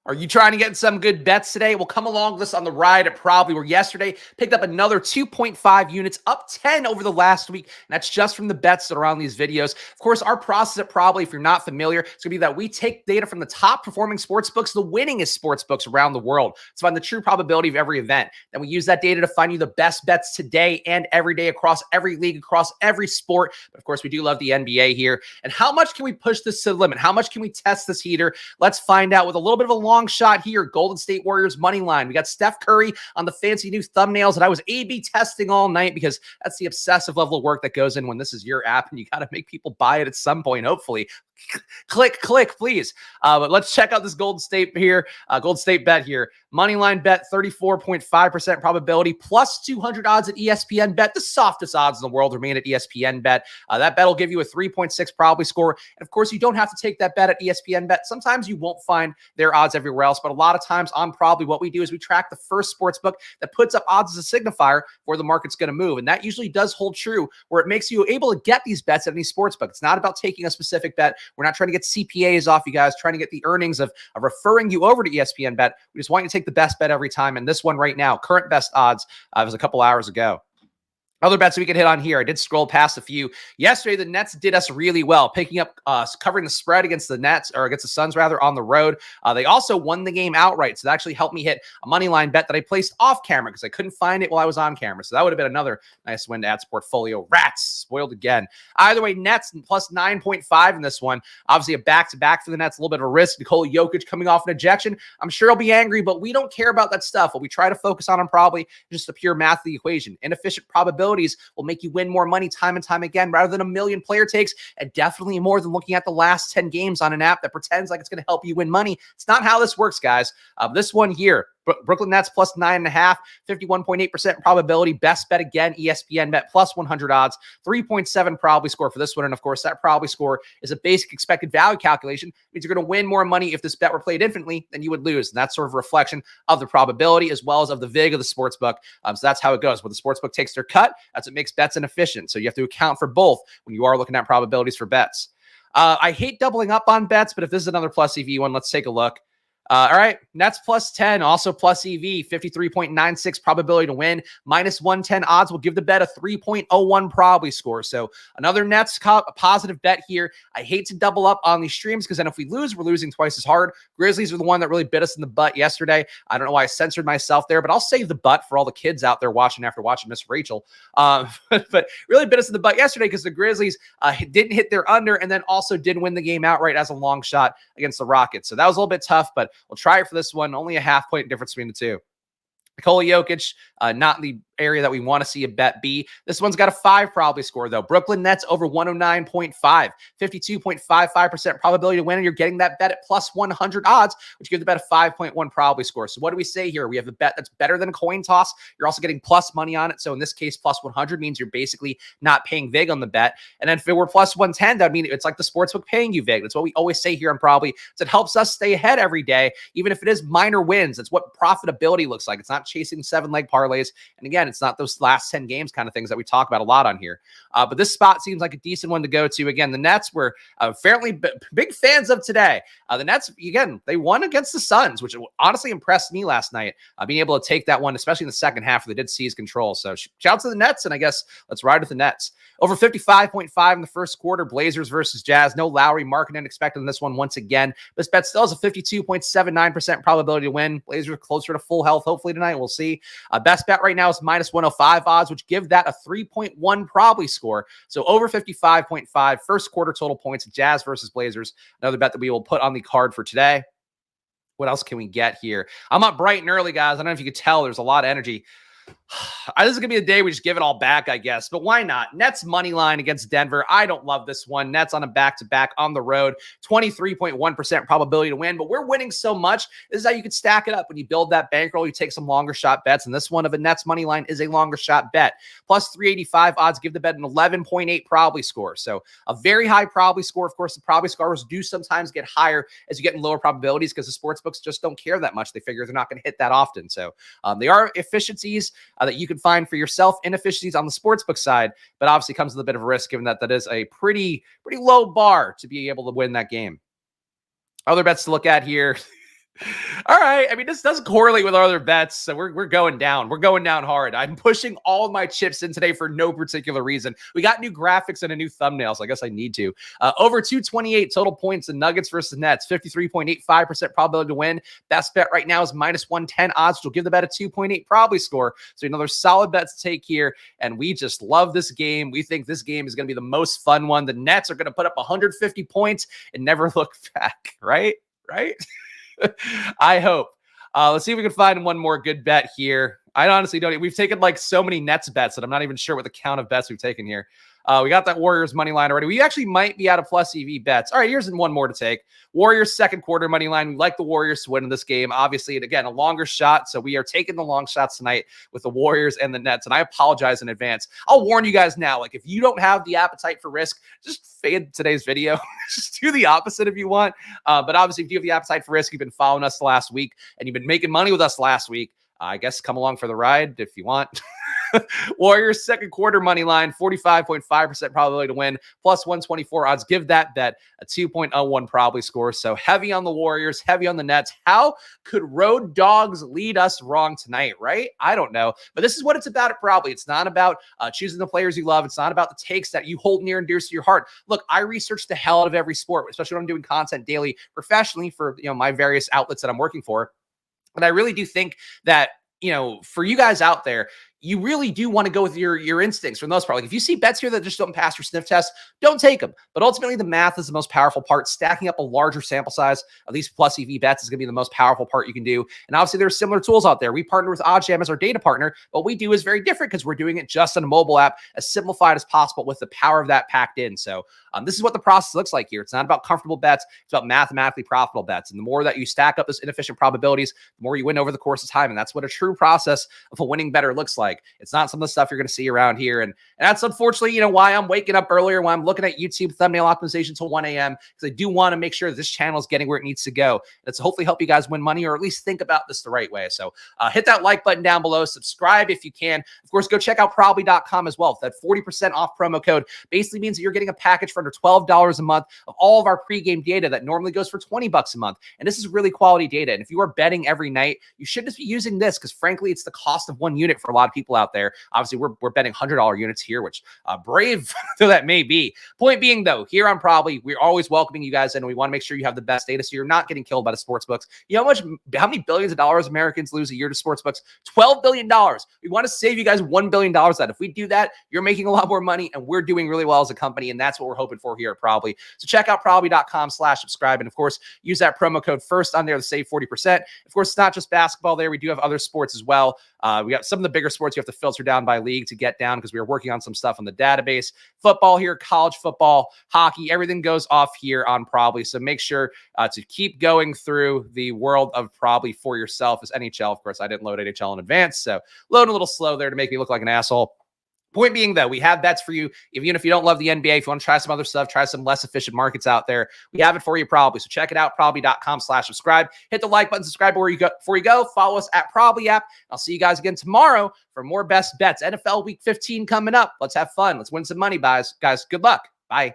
Are you trying to get some good bets today? We'll come along with us on the ride at Probably, where yesterday picked up another 2.5 units, up 10 over the last week. And that's just from the bets that are on these videos. Of course, our process at Probably, if you're not familiar, it's going to be that we take data from the top performing sports books, the winningest sports books around the world, to find the true probability of every event. Then we use that data to find you the best bets today and every day across every league, across every sport. But of course, we do love the NBA here. And how much can we push this to the limit? How much can we test this heater? Let's find out with a little bit of a long shot here. Golden State Warriors money line. We got Steph Curry on the fancy new thumbnails that I was A/B testing all night, because that's the obsessive level of work that goes in when this is your app and you got to make people buy it at some point, hopefully. Click, please. But let's check out this Golden State here. Golden State bet here. Moneyline bet, 34.5% probability, plus 200 odds at ESPN bet. The softest odds in the world remain at ESPN bet. That bet will give you a 3.6 probability score. And of course, you don't have to take that bet at ESPN bet. Sometimes you won't find their odds everywhere else, but a lot of times on Probably, what we do is we track the first sports book that puts up odds as a signifier where the market's going to move. And that usually does hold true, where it makes you able to get these bets at any sports book. It's not about taking a specific bet. We're not trying to get CPAs off you guys, trying to get the earnings of referring you over to ESPN bet. We just want you to take the best bet every time. And this one right now, current best odds, was a couple hours ago. Other bets we could hit on here. I did scroll past a few. Yesterday, the Nets did us really well, picking up, covering the spread against the Nets, or against the Suns rather, on the road. They also won the game outright. So that actually helped me hit a money line bet that I placed off camera because I couldn't find it while I was on camera. So that would have been another nice win to add to portfolio. Rats, spoiled again. Either way, Nets plus 9.5 in this one. Obviously a back-to-back for the Nets, a little bit of a risk. Nikola Jokic coming off an ejection. I'm sure he'll be angry, but we don't care about that stuff. What we try to focus on Probably just the pure math of the equation. Inefficient probability will make you win more money time and time again, rather than a million player takes, and definitely more than looking at the last 10 games on an app that pretends like it's going to help you win money. It's not how this works, guys. This one here, Brooklyn Nets plus 9.5, 51.8% probability. Best bet again, ESPN bet plus 100 odds, 3.7 probably score for this one. And of course, that probably score is a basic expected value calculation. It means you're going to win more money if this bet were played infinitely than you would lose. And that's sort of a reflection of the probability as well as of the VIG of the sportsbook. So that's how it goes. When the sportsbook takes their cut, that's what makes bets inefficient. So you have to account for both when you are looking at probabilities for bets. I hate doubling up on bets, but if this is another plus EV one, let's take a look. All right, Nets plus 10, also plus EV, 53.96 probability to win, minus 110 odds will give the bet a 3.01 probably score. So another Nets positive bet here. I hate to double up on these streams because then if we lose, we're losing twice as hard. Grizzlies are the one that really bit us in the butt yesterday. I don't know why I censored myself there, but I'll save the butt for all the kids out there watching after watching Miss Rachel. But really bit us in the butt yesterday because the Grizzlies didn't hit their under and then also did win the game outright as a long shot against the Rockets. So that was a little bit tough, but we'll try it for this one. Only a half-point difference between the two. Nikola Jokic, not in the area that we want to see a bet be. This one's got a 5 probably score, though. Brooklyn Nets over 109.5, 52.55% probability to win, and you're getting that bet at plus 100 odds, which gives the bet a 5.1 probably score. So what do we say here? We have a bet that's better than a coin toss. You're also getting plus money on it. So in this case, plus 100 means you're basically not paying VIG on the bet. And then if it were plus 110, that would mean it's like the sportsbook paying you VIG. That's what we always say here on Probably. So it helps us stay ahead every day, even if it is minor wins. That's what profitability looks like. It's not chasing 7-leg parlays. And again, it's not those last 10 games kind of things that we talk about a lot on here. But this spot seems like a decent one to go to. Again, the Nets were fairly big fans of today. The Nets, again, they won against the Suns, which honestly impressed me last night, being able to take that one, especially in the second half where they did seize control. So shout out to the Nets, and I guess let's ride with the Nets. Over 55.5 in the first quarter, Blazers versus Jazz. No Lowry, marketing expected in this one once again. This bet still has a 52.79% probability to win. Blazers closer to full health, hopefully tonight. We'll see. Best bet right now is minus 105 odds, which give that a 3.1 probably score. So over 55.5 first quarter total points, Jazz versus Blazers. Another bet that we will put on the card for today. What else can we get here? I'm up bright and early, guys. I don't know if you could tell. There's a lot of energy. This is going to be a day we just give it all back, I guess. But why not? Nets money line against Denver. I don't love this one. Nets on a back-to-back on the road. 23.1% probability to win. But we're winning so much. This is how you can stack it up. When you build that bankroll, you take some longer shot bets. And this one of a Nets money line is a longer shot bet. Plus 385 odds give the bet an 11.8 probably score. So a very high probably score. Of course, the probably scores do sometimes get higher as you get in lower probabilities because the sports books just don't care that much. They figure they're not going to hit that often. So they are efficiencies that you can find for yourself, inefficiencies on the sportsbook side, but obviously comes with a bit of a risk given that that is a pretty low bar to be able to win that game. Other bets to look at here. All right. I mean, this doesn't correlate with our other bets, so we're going down. We're going down hard. I'm pushing all my chips in today for no particular reason. We got new graphics and a new thumbnail, so I guess I need to. Over 228 total points in Nuggets versus Nets, 53.85% probability to win. Best bet right now is minus 110 odds, which will give the bet a 2.8 probably score. So another solid bet to take here, and we just love this game. We think this game is going to be the most fun one. The Nets are going to put up 150 points and never look back, right? Right? I hope. Let's see if we can find one more good bet here. I honestly don't. We've taken like so many Nets bets that I'm not even sure what the count of bets we've taken here. We got that Warriors money line already. We actually might be out of plus EV bets. All right, here's one more to take. Warriors second quarter money line. We like the Warriors to win in this game. Obviously, and again, a longer shot. So we are taking the long shots tonight with the Warriors and the Nets. And I apologize in advance. I'll warn you guys now, like if you don't have the appetite for risk, just fade today's video. Just do the opposite if you want. But obviously, if you have the appetite for risk, you've been following us the last week and you've been making money with us last week, I guess come along for the ride if you want. Warriors second quarter money line, 45.5% probability to win, plus 124 odds. Give that bet a 2.01 probably score. So heavy on the Warriors, heavy on the Nets. How could road dogs lead us wrong tonight, right? I don't know. But this is what it's about at Probably. It's not about choosing the players you love. It's not about the takes that you hold near and dear to your heart. Look, I research the hell out of every sport, especially when I'm doing content daily professionally for my various outlets that I'm working for. And I really do think that, for you guys out there, you really do want to go with your instincts for the most part. Like if you see bets here that just don't pass your sniff test, don't take them. But ultimately, the math is the most powerful part. Stacking up a larger sample size of these plus EV bets is going to be the most powerful part you can do. And obviously, there's similar tools out there. We partner with OddsJam as our data partner. What we do is very different because we're doing it just on a mobile app, as simplified as possible with the power of that packed in. So this is what the process looks like here. It's not about comfortable bets. It's about mathematically profitable bets. And the more that you stack up those inefficient probabilities, the more you win over the course of time. And that's what a true process of a winning bettor looks like. It's not some of the stuff you're going to see around here. And that's unfortunately, why I'm waking up earlier, why I'm looking at YouTube thumbnail optimization till 1 a.m. because I do want to make sure this channel is getting where it needs to go. That's hopefully help you guys win money or at least think about this the right way. So hit that like button down below, subscribe if you can. Of course, go check out probably.com as well. That 40% off promo code basically means that you're getting a package for under $12 a month of all of our pregame data that normally goes for $20 a month. And this is really quality data. And if you are betting every night, you should just be using this because frankly, it's the cost of one unit for a lot of people out there. Obviously, we're betting $100 units here, which brave though that may be. Point being, though, here on Probably, we're always welcoming you guys in, and we want to make sure you have the best data so you're not getting killed by the sports books. You know how many billions of dollars Americans lose a year to sports books? $12 billion. We want to save you guys $1 billion. That if we do that, you're making a lot more money, and we're doing really well as a company, and that's what we're hoping for here at Probably. So check out probably.com/subscribe, and of course, use that promo code FIRST on there to save 40%. Of course, it's not just basketball there. We do have other sports as well. We got some of the bigger sports you have to filter down by league to get down because we are working on some stuff on the database. Football here, college football, hockey, everything goes off here on Probably. So make sure to keep going through the world of Probably for yourself as NHL. Of course, I didn't load NHL in advance, so loading a little slow there to make me look like an asshole. Point being, though, we have bets for you. Even if you don't love the NBA, if you want to try some other stuff, try some less efficient markets out there, we have it for you Probably. So check it out, probably.com/subscribe. Hit the like button, subscribe before you go. Follow us at Probably app. I'll see you guys again tomorrow for more best bets. NFL Week 15 coming up. Let's have fun. Let's win some money, guys. Good luck. Bye.